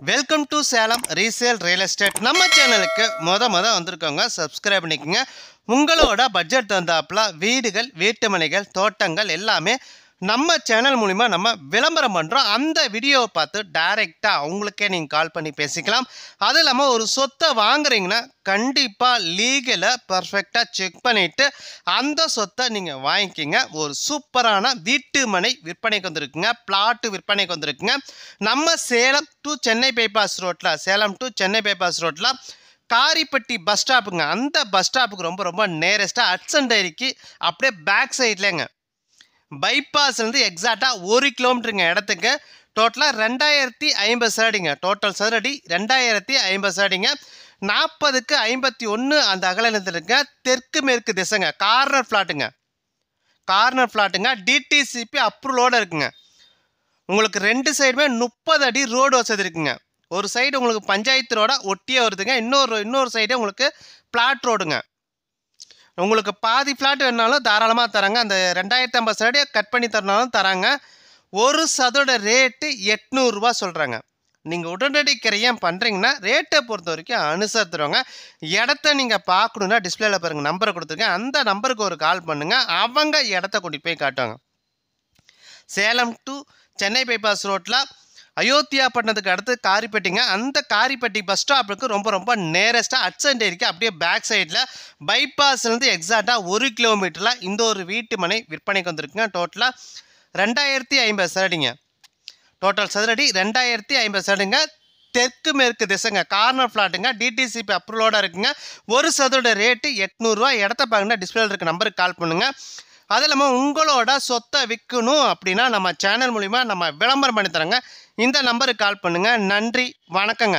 Welcome to Salem resale real estate. நம்ம சேனலுக்கு மொத வந்திருக்கவங்க சப்ஸ்கிரைப் பண்ணிக்கோங்க. உங்களோட பட்ஜெட் தந்தாப்புல வீடுகள், வீட்டுமனைகள், தோட்டங்கள் எல்லாமே நம்ம சேனல் மூலிமா நம்ம விளம்பரம் பண்ணுறோம். அந்த வீடியோவை பார்த்து டைரெக்டாக அவங்களுக்கே நீங்கள் கால் பண்ணி பேசிக்கலாம். அது இல்லாமல் ஒரு சொத்தை வாங்குறீங்கன்னா கண்டிப்பாக லீகலை பர்ஃபெக்டாக செக் பண்ணிவிட்டு அந்த சொத்தை நீங்கள் வாங்கிக்கிங்க. ஒரு சூப்பரான வீட்டு மனை விற்பனைக்கு வந்திருக்குங்க, பிளாட்டு விற்பனைக்கு வந்திருக்குங்க. நம்ம சேலம் டு சென்னை பைபாஸ் ரோட்டில் காரிப்பட்டி பஸ் ஸ்டாப்புங்க. அந்த பஸ் ஸ்டாப்புக்கு ரொம்ப நேரஸ்ட்டாக ஹட்சன் டைரிக்கு அப்படியே பேக் சைட்லேங்க. பைபாஸ்லேருந்து எக்ஸாக்டாக 1 கிலோமீட்டருங்க இடத்துக்கு. டோட்டலாக 2050 சதுரடிங்க. டோட்டல் சதுரடி 2050 சதுரடிங்க. 40க்கு 51 அந்த அகலத்தில் இருக்குங்க. தெற்கு மேற்கு திசைங்க. கார்னர் ஃப்ளாட்டுங்க. டிடிசிபி அப்ரூவலோடு இருக்குங்க. உங்களுக்கு 2 சைடுமே 30 அடி ரோடு வசதி இருக்குங்க. ஒரு சைடு உங்களுக்கு பஞ்சாயத்து ரோட ஒட்டியே வருதுங்க. இன்னொரு சைடு உங்களுக்கு பிளாட் ரோடுங்க. உங்களுக்கு பாதி ஃப்ளாட் வேணாலும் தாராளமாக தராங்க. அந்த 2050 சதுரடியை கட் பண்ணி தரனாலும் தராங்க. ஒரு சதோட ரேட்டு 800 ரூபா சொல்கிறாங்க. நீங்கள் உடனடி கிரையம் பண்ணுறீங்கன்னா ரேட்டை பொறுத்த வரைக்கும் அனுசரித்துருவாங்க. இடத்த நீங்கள் பார்க்கணுன்னா டிஸ்பிளேல பாருங்கள், நம்பரை கொடுத்துருக்கேன். அந்த நம்பருக்கு ஒரு கால் பண்ணுங்கள். அவங்க இடத்த கூட்டிகிட்டு போய் காட்டுவாங்க. சேலம் டு சென்னை பைபாஸ் ரோட்டில் அயோத்தியா பட்டணத்துக்கு அடுத்து காரிப்பட்டிங்க. அந்த காரிப்பட்டி பஸ் ஸ்டாப்புக்கு ரொம்ப நேரஸ்ட்டாக ஹட்சன் டைரிக்கு அப்படியே பேக் சைடில் பைபாஸ்லேருந்து எக்ஸாக்டாக 1 கிலோமீட்டரில் இந்த ஒரு வீட்டு மனை விற்பனைக்கு வந்திருக்குங்க. டோட்டலாக 2050 சதுரடிங்க. டோட்டல் சதுரடி 2050 சதுரடிங்க. தெற்கு மேற்கு திசைங்க. கார்னர் ஃப்ளாட்டுங்க. டிடிசிபி அப்ரூவலோடு இருக்குங்க. ஒரு சதுரோட ரேட்டு 800 ரூபா. இடத்த பார்க்கணுன்னா டிஸ்பிளேல இருக்க நம்பருக்கு கால் பண்ணுங்கள். அது இல்லாமல் உங்களோட சொத்தை விற்கணும் அப்படின்னா நம்ம சேனல் மூலிமா நம்ம விளம்பரம் பண்ணி தரோங்க. இந்த நம்பருக்கு கால் பண்ணுங்கள். நன்றி, வணக்கங்க.